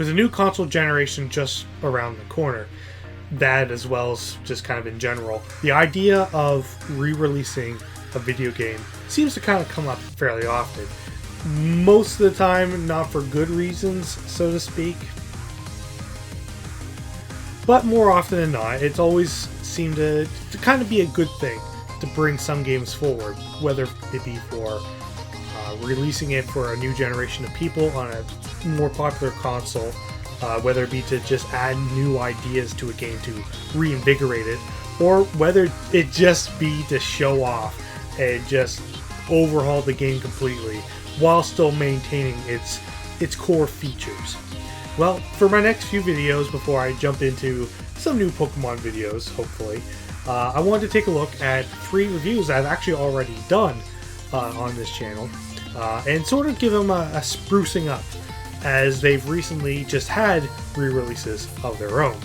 With a new console generation just around the corner, that as well as just kind of in general, the idea of re-releasing a video game seems to kind of come up fairly often. Most of the time, not for good reasons, so to speak. But more often than not, it's always seemed to kind of be a good thing to bring some games forward, whether it be for releasing it for a new generation of people on a more popular console, whether it be to just add new ideas to a game to reinvigorate it, or whether it just be to show off and just overhaul the game completely while still maintaining its core features. Well, for my next few videos, before I jump into some new Pokemon videos, hopefully, I wanted to take a look at 3 reviews I've actually already done on this channel, and sort of give them a sprucing up, as they've recently just had re-releases of their own,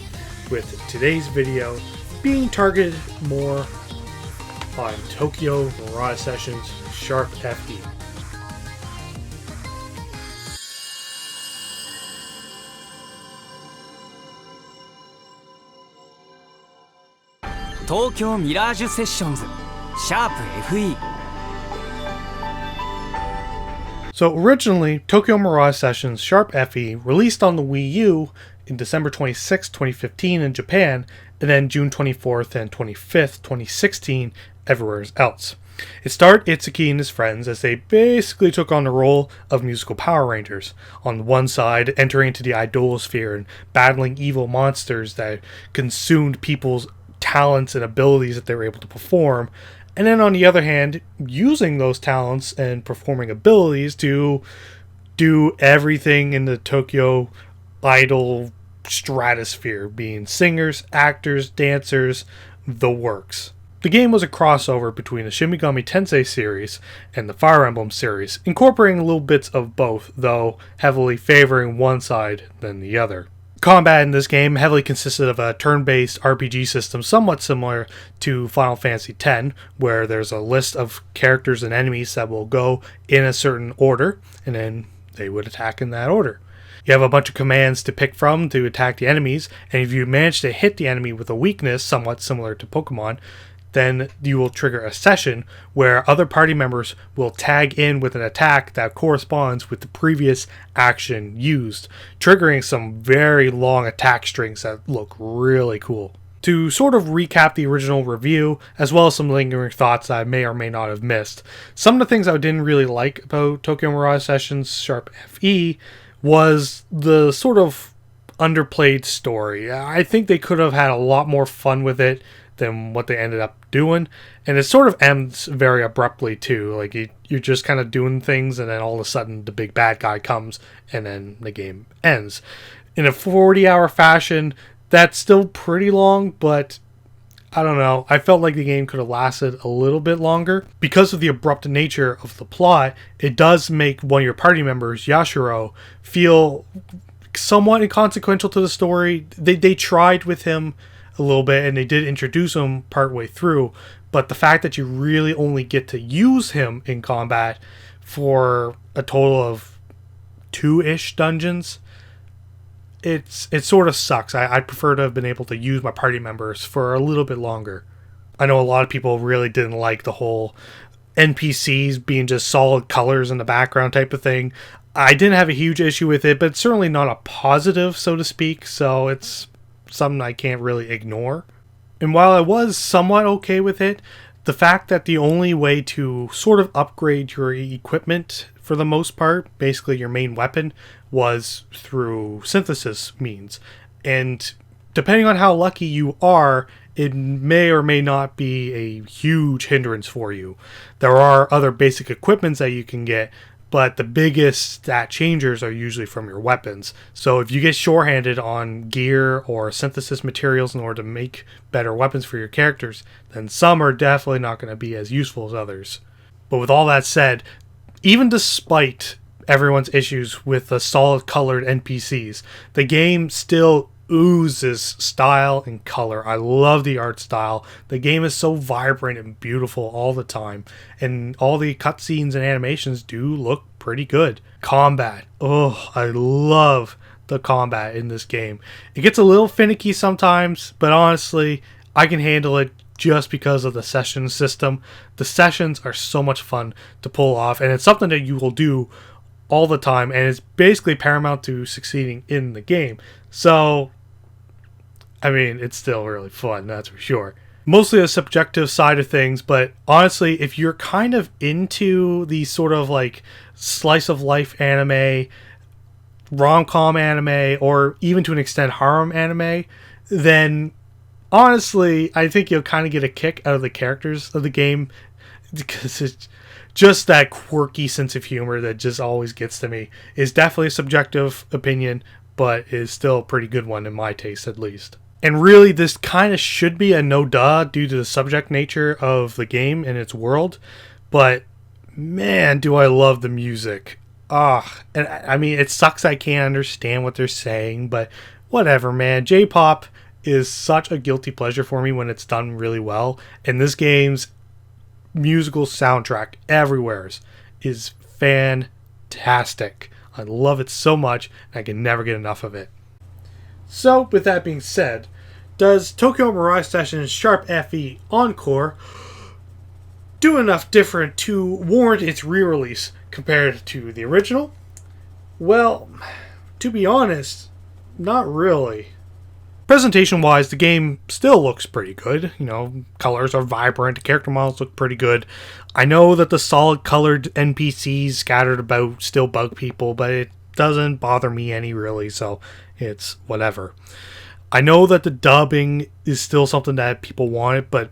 with today's video being targeted more on Tokyo Mirage Sessions Sharp FE. Tokyo Mirage Sessions Sharp FE. So originally, Tokyo Mirage Sessions Sharp FE released on the Wii U in December 26, 2015 in Japan, and then June 24th and 25th, 2016 everywhere else. It starred Itsuki and his friends as they basically took on the role of musical Power Rangers. On the one side, entering into the idolosphere and battling evil monsters that consumed people's talents and abilities that they were able to perform, and then on the other hand, using those talents and performing abilities to do everything in the Tokyo idol stratosphere, being singers, actors, dancers, the works. The game was a crossover between the Shin Megami Tensei series and the Fire Emblem series, incorporating little bits of both, though heavily favoring one side than the other. Combat in this game heavily consisted of a turn-based RPG system somewhat similar to Final Fantasy X, where there's a list of characters and enemies that will go in a certain order, and then they would attack in that order. You have a bunch of commands to pick from to attack the enemies, and if you manage to hit the enemy with a weakness somewhat similar to Pokemon, then you will trigger a session where other party members will tag in with an attack that corresponds with the previous action used, triggering some very long attack strings that look really cool. To sort of recap the original review, as well as some lingering thoughts that I may or may not have missed, some of the things I didn't really like about Tokyo Mirage Sessions Sharp FE was the sort of underplayed story. I think they could have had a lot more fun with it than what they ended up doing, and it sort of ends very abruptly too. Like you're just kind of doing things, and then all of a sudden the big bad guy comes, and then the game ends in a 40-hour fashion. That's still pretty long, but I don't know, I felt like the game could have lasted a little bit longer. Because of the abrupt nature of the plot, it does make one of your party members, Yashiro, feel somewhat inconsequential to the story. They tried with him a little bit, and they did introduce him partway through, but the fact that you really only get to use him in combat for a total of 2-ish dungeons, it sort of sucks. I'd prefer to have been able to use my party members for a little bit longer. I know a lot of people really didn't like the whole NPCs being just solid colors in the background type of thing. I didn't have a huge issue with it, but it's certainly not a positive, so to speak, so it's something I can't really ignore. And while I was somewhat okay with it, the fact that the only way to sort of upgrade your equipment for the most part, basically your main weapon, was through synthesis means. And depending on how lucky you are, it may or may not be a huge hindrance for you. There are other basic equipments that you can get, but the biggest stat changers are usually from your weapons. So if you get shorthanded on gear or synthesis materials in order to make better weapons for your characters, then some are definitely not going to be as useful as others. But with all that said, even despite everyone's issues with the solid colored NPCs, the game still oozes style and color. I love the art style. The game is so vibrant and beautiful all the time, and all the cutscenes and animations do look pretty good. Combat. Oh, I love the combat in this game. It gets a little finicky sometimes, but honestly, I can handle it just because of the session system. The sessions are so much fun to pull off, and it's something that you will do all the time, and it's basically paramount to succeeding in the game. So, I mean, it's still really fun, that's for sure. Mostly a subjective side of things, but honestly, if you're kind of into the sort of like slice of life anime, rom-com anime, or even to an extent harem anime, then honestly, I think you'll kind of get a kick out of the characters of the game, because it's just that quirky sense of humor that just always gets to me. Is definitely a subjective opinion, but is still a pretty good one in my taste, at least. And really, this kind of should be a no-duh due to the subject nature of the game and its world, but man, do I love the music. And I mean, it sucks I can't understand what they're saying, but whatever, man. J-pop is such a guilty pleasure for me when it's done really well, and this game's musical soundtrack everywhere is fantastic. I love it so much, and I can never get enough of it. So, with that being said, does Tokyo Mirage Sessions Sharp FE Encore do enough different to warrant its re-release compared to the original? Well, to be honest, not really. Presentation-wise, the game still looks pretty good. You know, colors are vibrant, the character models look pretty good. I know that the solid-colored NPCs scattered about still bug people, but it doesn't bother me any, really, so it's whatever. I know that the dubbing is still something that people wanted, but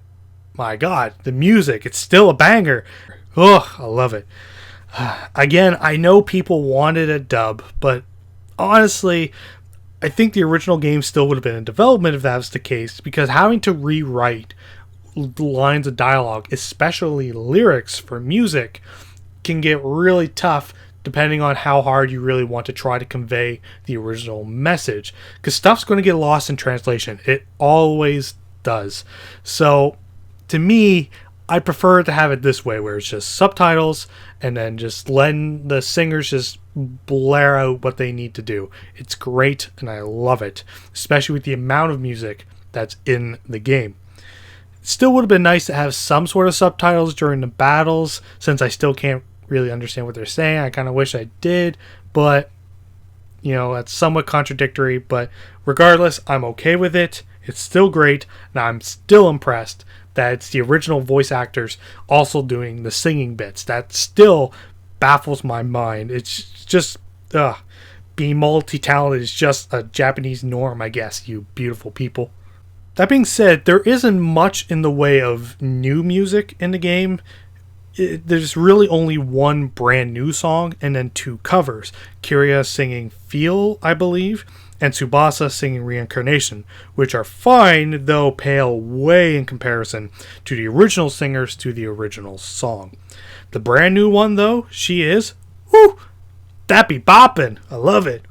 my god, the music, it's still a banger. Ugh, I love it. Again, I know people wanted a dub, but honestly, I think the original game still would have been in development if that was the case, because having to rewrite lines of dialogue, especially lyrics for music, can get really tough depending on how hard you really want to try to convey the original message, because stuff's going to get lost in translation. It always does. So to me, I prefer to have it this way, where it's just subtitles and then just letting the singers just blare out what they need to do. It's great, and I love it, especially with the amount of music that's in the game. It still would have been nice to have some sort of subtitles during the battles, since I still can't really understand what they're saying. I kind of wish I did, but you know, that's somewhat contradictory. But regardless, I'm okay with it. It's still great, and I'm still impressed that it's the original voice actors also doing the singing bits. That still baffles my mind. It's just, being multi-talented is just a Japanese norm, I guess, you beautiful people. That being said, there isn't much in the way of new music in the game. There's really only one brand new song and then two covers. Kiria singing Feel, I believe, and Tsubasa singing Reincarnation, which are fine, though pale way in comparison to the original singers to the original song. The brand new one, though, she is, that be boppin'. I love it.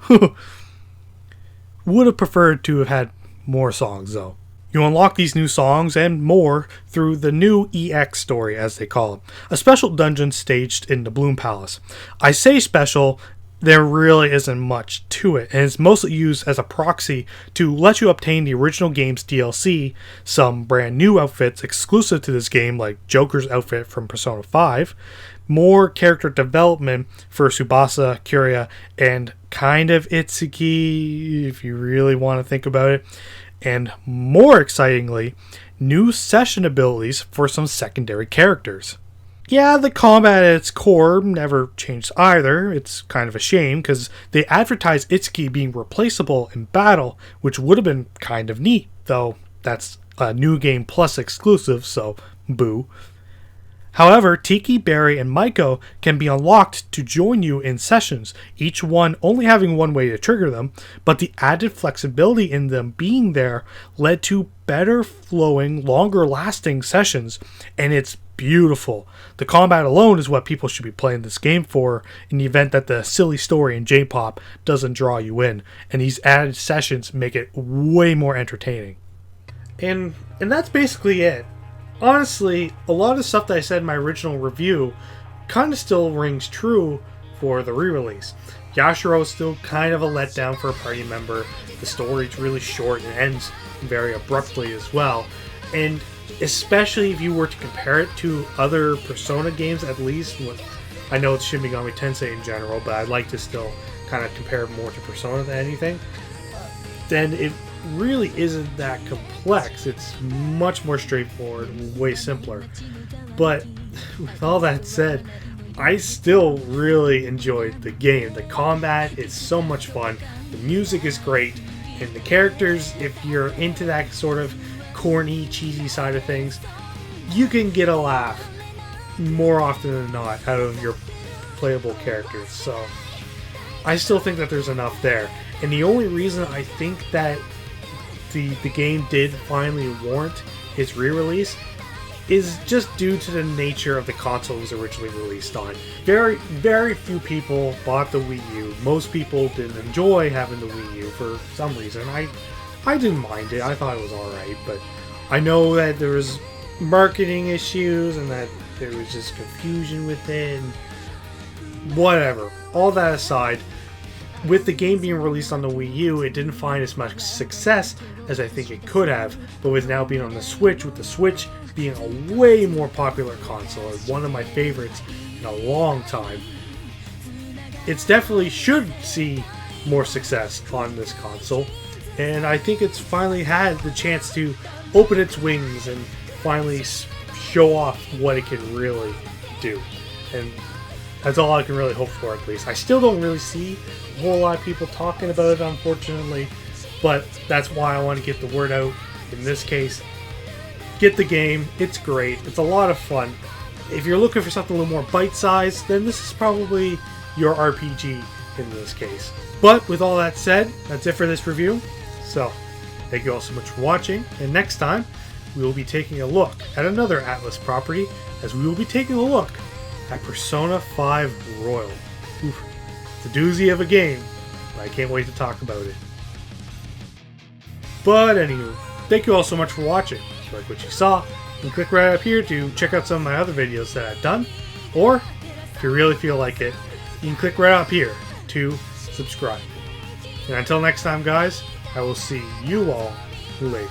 Would have preferred to have had more songs, though. You unlock these new songs and more through the new EX story, as they call it, a special dungeon staged in the Bloom Palace. I say special, there really isn't much to it, and it's mostly used as a proxy to let you obtain the original game's DLC, some brand new outfits exclusive to this game, like Joker's outfit from Persona 5, more character development for Tsubasa, Kiria, and kind of Itsuki, if you really want to think about it, and more excitingly, new session abilities for some secondary characters. Yeah, the combat at its core never changed either. It's kind of a shame, because they advertised Itsuki being replaceable in battle, which would have been kind of neat, though that's a New Game Plus exclusive, so boo. However, Tiki, Barry, and Maiko can be unlocked to join you in sessions, each one only having one way to trigger them, but the added flexibility in them being there led to better flowing, longer lasting sessions, and it's beautiful. The combat alone is what people should be playing this game for in the event that the silly story in J-pop doesn't draw you in, and these added sessions make it way more entertaining. And that's basically it. Honestly, a lot of the stuff that I said in my original review kind of still rings true for the re-release. Yashiro is still kind of a letdown for a party member. The story's really short and ends very abruptly as well. And especially if you were to compare it to other Persona games, at least. I know it's Shin Megami Tensei in general, but I'd like to still kind of compare more to Persona than anything. Then it really isn't that complex. It's much more straightforward and way simpler. But with all that said, I still really enjoyed the game. The combat is so much fun, the music is great, and the characters, if you're into that sort of corny, cheesy side of things, you can get a laugh more often than not out of your playable characters. So I still think that there's enough there. And the only reason I think that the game did finally warrant its re-release is just due to the nature of the console it was originally released on. Very, very few people bought the Wii U. Most people didn't enjoy having the Wii U for some reason. I didn't mind it. I thought it was alright, but I know that there was marketing issues and that there was just confusion with it and whatever. All that aside, with the game being released on the Wii U, it didn't find as much success as I think it could have, but with now being on the Switch, with the Switch being a way more popular console, one of my favorites in a long time, it's definitely should see more success on this console, and I think it's finally had the chance to open its wings and finally show off what it can really do. And that's all I can really hope for, at least. I still don't really see a whole lot of people talking about it, unfortunately, but that's why I want to get the word out. In this case, get the game. It's great. It's a lot of fun. If you're looking for something a little more bite-sized, then this is probably your RPG in this case. But with all that said, that's it for this review. So, thank you all so much for watching, and next time, we will be taking a look at another Atlus property, as we will be taking a look at Persona 5 Royal. Oof, it's a doozy of a game, but I can't wait to talk about it. But anywho, thank you all so much for watching. If you like what you saw, you can click right up here to check out some of my other videos that I've done, or if you really feel like it, you can click right up here to subscribe. And until next time, guys, I will see you all later.